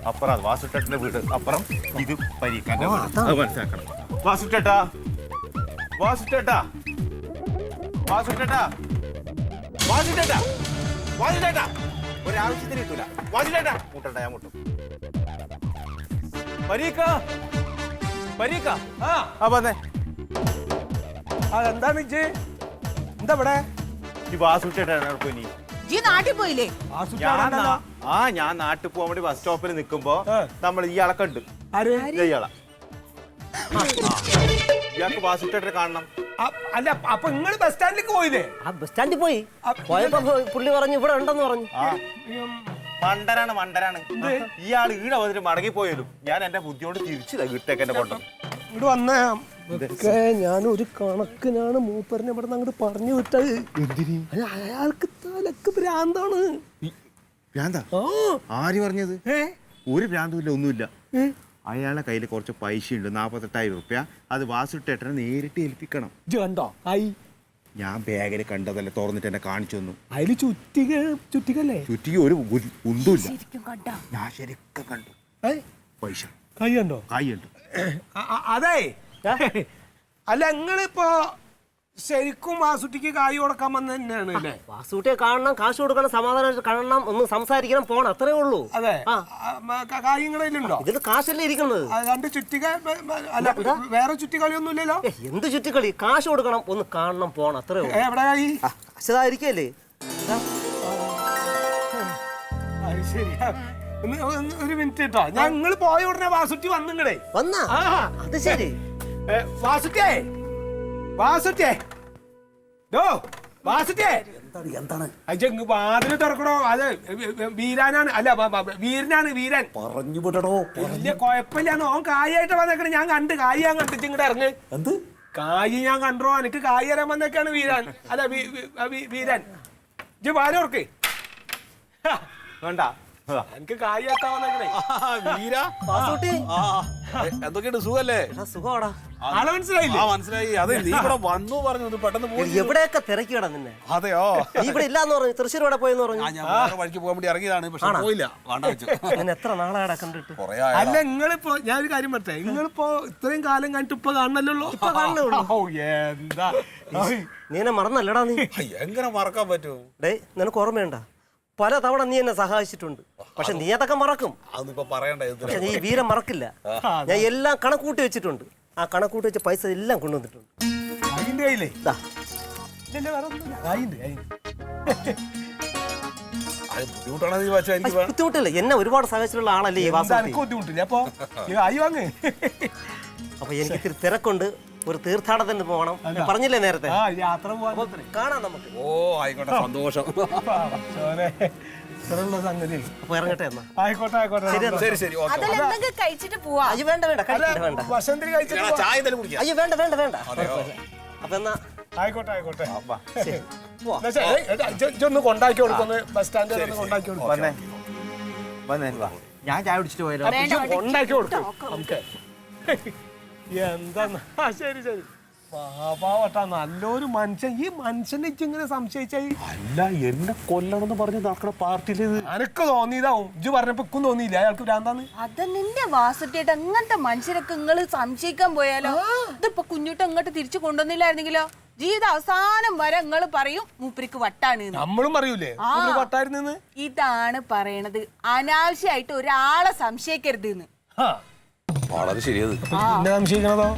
അപ്പുറം വാസുട്ടേട്ടന്റെ വീട്, അപ്പുറം ഇത് പരീക്കാന്റെ വീട്. അത് മനസ്സിലാക്കണം. വാസുട്ടേട്ടാ, വാസുട്ടേട്ടാ, വാസുട്ടേട്ടാ, വാസുട്ടേട്ടാ, വാസുട്ടേട്ടാ, ഒരാവശ്യത്തിന് കിട്ടൂല. വാസുട്ടേട്ടാ മുട്ടണ്ട, ഞാൻ മുട്ടും. പരീക്ക, പരീക്ക, വന്നേ. എന്താണ് ഇജ്ജ് എന്താ ഇവിടെ? ഈ വാസുട്ടേട്ടാണ് ഇനി നാട്ടിൽ പോയില്ലേ? ഞാൻ നാട്ടിൽ പോകാൻ വേണ്ടി ബസ് സ്റ്റോപ്പിൽ നിൽക്കുമ്പോ നമ്മൾ ഇയാളെ കണ്ട്. ഇയാളെ ഇയാൾക്ക് വാസുട്ടേട്ടനെ കാണണം. അല്ല, അപ്പൊ നിങ്ങള് ബസ് സ്റ്റാൻഡിലേക്ക് പോയില്ലേ? ബസ് സ്റ്റാൻഡിൽ പോയി പോയപ്പോ പുള്ളി പറഞ്ഞു ഇവിടെ ഉണ്ടെന്ന് പറഞ്ഞു. മണ്ടനാണ്, മണ്ടനാണ് ഇയാൾ. ഈടെ വന്നിട്ട് മടങ്ങിപ്പോയാലും ഞാൻ എന്റെ ബുദ്ധിയോട് തിരിച്ചില്ല വീട്ടിലേക്ക് എന്നെ കൊണ്ടു. ഇവിടെ വന്നേ ഞാൻ ഒരു കണക്കിനാണ് മൂപ്പറിനെ ഇവിടെ നിന്ന് അങ്ങോട്ട് പറഞ്ഞു വിട്ടത്. അയാൾക്ക് തലക്ക് ഭ്രാന്താണ്. ഭ്രാന്താ? ആര് പറഞ്ഞത്? ഒരു ഭ്രാന്തുമില്ല, ഒന്നുമില്ല. അയാളെ കയ്യിൽ കുറച്ച് പൈസ ഉണ്ട്, 48,000 റുപ്യ. അത് വാസുട്ടേട്ടനെ നേരിട്ട് ഏൽപ്പിക്കണം. കണ്ടോ? ഞാൻ ബാഗിൽ കണ്ടതല്ലേ, തുറന്നിട്ട് എന്നെ കാണിച്ചു തന്നു. അതില് ചുറ്റികല്ലേ? ചുറ്റിക്ക് ഒരു ഒന്നുമില്ല. ഞാൻ ശരിക്കും കണ്ടു. പൈസ കൈ കണ്ടോ? കൈയുണ്ട്. അതെ. അല്ല, നിങ്ങളിപ്പോ ശരിക്കും വാസുട്ടിക്ക് കായ് കൊടുക്കാൻ വന്ന തന്നെയാണ് അല്ലേ? വാസുട്ടിയെ കാണണം, കാശ് കൊടുക്കണം, സമാധാനം കാണണം, ഒന്ന് സംസാരിക്കണം, പോണം, അത്രേ ഉള്ളൂ. അതെ. കായ്ങ്ങളുണ്ടോ? ഇതിൽ കാശല്ലേ ഇരിക്കുന്നത്. രണ്ട് ചുറ്റിക അല്ല, വേറെ ചുറ്റിക്കളിയൊന്നും ഇല്ലല്ലോ. എന്ത് ചുറ്റിക്കളി? കാശ് കൊടുക്കണം, ഒന്ന് കാണണം, പോണം, അത്രേ ഉള്ളൂ. എവിടെ കായ്? കാശതായിരിക്കല്ലേ? ശരിയാ. ഒരു മിനിറ്റ് കേട്ടോ. ഞങ്ങൾ പോയ ഉടനെ വാസുട്ടി വന്നിങ്ങടേ. വന്നാ? അത് ശരി. വാസുട്ടിയേ, വാസുട്ടിയേ, വാസുട്ടിയേ, എന്താണ്? വാതില് തുറക്കണോ? അത് വീരാനാണ്. അല്ല, വീരനാണ്, വീരൻ. പറഞ്ഞു വിടണോ? വലിയ കുഴപ്പമില്ലാന്ന്. ഓൻ കായായിട്ട് വന്നേക്കണേ. ഞാൻ കണ്ട് കായ്, ഞാൻ കണ്ടിട്ട് ഇങ്ങോട്ട് ഇറങ്ങ്. എന്ത് കായ് ഞാൻ കണ്ടോ? എനിക്ക് കായ് തരാൻ വന്നേക്കാണ് വീരാൻ. അല്ല, വീരൻ. ഇജ്ജ് പാലോർക്ക് വേണ്ട, എനിക്ക് കായ്യാട്ടാ വന്നേക്കണേ. എന്തൊക്കെയുണ്ട്? സുഖല്ലേ? സുഖമാടാ. ആളെ മനസ്സിലായില്ലേ? മനസ്സിലായി. അതെ, നീ ഇവിടെ വന്നു പറഞ്ഞു, പെട്ടെന്ന് പോയി. എവിടെയൊക്കെ തിരക്കിടാ നിന്നെ? അതെയോ? നീ ഇവിടെ ഇല്ലാന്ന് പറഞ്ഞു, തൃശ്ശൂർ ഇവിടെ പോയെന്ന് പറഞ്ഞു. ഞാൻ വഴിക്ക് പോകാൻ വേണ്ടി ഇറങ്ങിയതാണ്, പക്ഷെ പോയില്ല. ഞാൻ എത്ര നാളാടാ കണ്ടിട്ട്. അല്ല, നിങ്ങളിപ്പോ ഞാൻ ഒരു കാര്യം പറട്ടെ, നിങ്ങളിപ്പോ ഇത്രയും കാലം കണ്ടിട്ട് ഇപ്പൊ കാണണല്ലോ. ഇപ്പൊ കാണുള്ളൂ. എന്താ നീ എന്നെ മറന്നല്ലടാ? നീ എങ്ങനെ മറക്കാൻ പറ്റും? ഡേ, നിനക്ക് ഓർമ്മയുണ്ട? പല തവണ നീ എന്നെ സഹായിച്ചിട്ടുണ്ട്. പക്ഷെ നീ അതൊക്കെ മറക്കും. പക്ഷെ നീ വീരം മറക്കില്ല. ഞാൻ എല്ലാം കണക്കൂട്ടി വെച്ചിട്ടുണ്ട്. ആ കണക്കൂട്ടി വെച്ച പൈസ എല്ലാം കൊണ്ടുവന്നിട്ടുണ്ട്. ബുദ്ധിമുട്ടില്ല. എന്നെ ഒരുപാട് സഹായിച്ചിട്ടുള്ള ആളല്ലേ ഈ വാസു. അപ്പൊ എനിക്ക് ഇത്തിരി തിരക്കുണ്ട്. ഒരു തീർത്ഥാടനത്തിന് പോകണം. പറഞ്ഞില്ലേ നേരത്തെ? കാണാം നമുക്ക്. ഓ, ആയിക്കോട്ടെ, സന്തോഷം. അപ്പൊ ഇറങ്ങട്ടെ എന്നാ. ആയിക്കോട്ടെ, ആയിക്കോട്ടെ. ശരി, ശരി. കഴിച്ചിട്ട് പോവാ. അയ്യോ, വേണ്ട വേണ്ട, വേണ്ട. വസന്തി കഴിച്ചിട്ട് അയ്യോ, വേണ്ട വേണ്ട വേണ്ട. അപ്പൊ എന്നാ ആയിക്കോട്ടെ, ആയിക്കോട്ടെ. ഒന്ന് കൊണ്ടാക്കി കൊടുക്കുന്നു. ബസ് സ്റ്റാൻഡിൽ ഒന്ന് കൊണ്ടാക്കി കൊടുക്കും. ഞാൻ ചായ പിടിച്ചിട്ട് പോയാലോ? കൊണ്ടാക്കി കൊടുക്കും നമുക്ക്. എന്താ? ശരി, ശരി. പാവട്ടാ, നല്ലൊരു മനുഷ്യൻ. ഈ മനുഷ്യനെ ഇങ്ങനെ സംശയിച്ചായി. അല്ല, എന്നെ കൊല്ലണമെന്ന് പറഞ്ഞ് നടക്കണ പാർട്ടിയില് അനക്ക് തോന്നിയതാവും. ഇജ്ജ് പറഞ്ഞപ്പോ ഇക്കും തോന്നിയില്ല അയാൾക്ക് ഭ്രാന്താന്ന്. അത് നിന്റെ വാസുട്ടിയിട്ട് അങ്ങനത്തെ മനുഷ്യരൊക്കെ നിങ്ങള് സംശയിക്കാൻ പോയാലോ? ഇതിപ്പോ കുഞ്ഞുട്ട് അങ്ങോട്ട് തിരിച്ചു കൊണ്ടുവന്നില്ലായിരുന്നെങ്കിലോ? ജീവിത അവസാനം വരെ നിങ്ങള് പറയും മൂപ്പരിക്ക് വട്ടാണ്. നമ്മളും പറയൂലേ വട്ടായിരുന്നു. ഇതാണ് പറയണത്, അനാവശ്യമായിട്ട് ഒരാളെ സംശയിക്കരുത് എന്ന്. വളരെ ശരിയത്. സംശയിക്കണതോ?